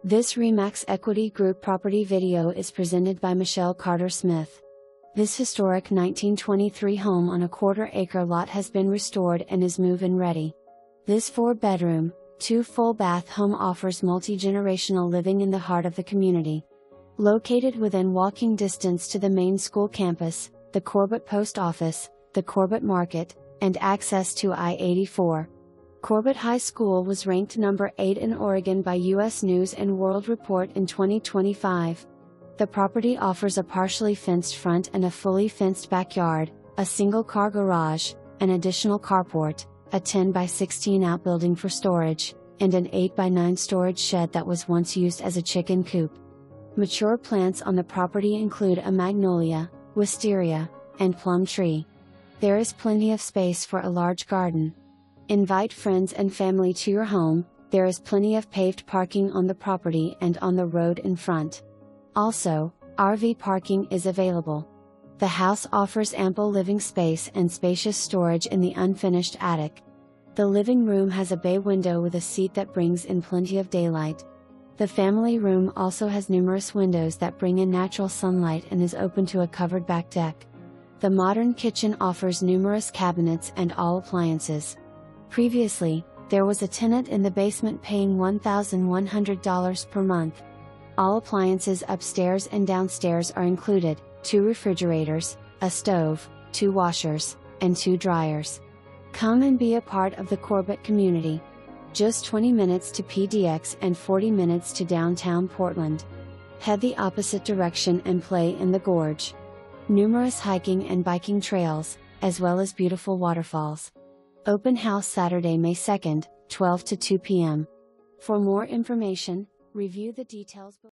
This Remax Equity Group property video is presented by Michelle Carter Smith. This historic 1923 home on a quarter-acre lot has been restored and is move-in ready. This 4-bedroom, 2 full-bath home offers multi-generational living in the heart of the community. Located within walking distance to the main school campus, the Corbett Post Office, the Corbett Market, and access to I-84. Corbett High School was ranked number 8 in Oregon by U.S. News & World Report in 2025. The property offers a partially fenced front and a fully fenced backyard, a single-car garage, an additional carport, a 10 by 16 outbuilding for storage, and an 8 by 9 storage shed that was once used as a chicken coop. Mature plants on the property include a magnolia, wisteria, and plum tree. There is plenty of space for a large garden. Invite friends and family to your home. There is plenty of paved parking on the property and on the road in front. Also, RV parking is available. The house offers ample living space and spacious storage in the unfinished attic. The living room has a bay window with a seat that brings in plenty of daylight. The family room also has numerous windows that bring in natural sunlight and is open to a covered back deck. The modern kitchen offers numerous cabinets and all appliances. Previously, there was a tenant in the basement paying $1,100 per month. All appliances upstairs and downstairs are included: 2 refrigerators, a stove, 2 washers, and 2 dryers. Come and be a part of the Corbett community. Just 20 minutes to PDX and 40 minutes to downtown Portland. Head the opposite direction and play in the Gorge. Numerous hiking and biking trails, as well as beautiful waterfalls. Open house Saturday, May 2nd, 12 to 2 p.m. For more information, review the details below.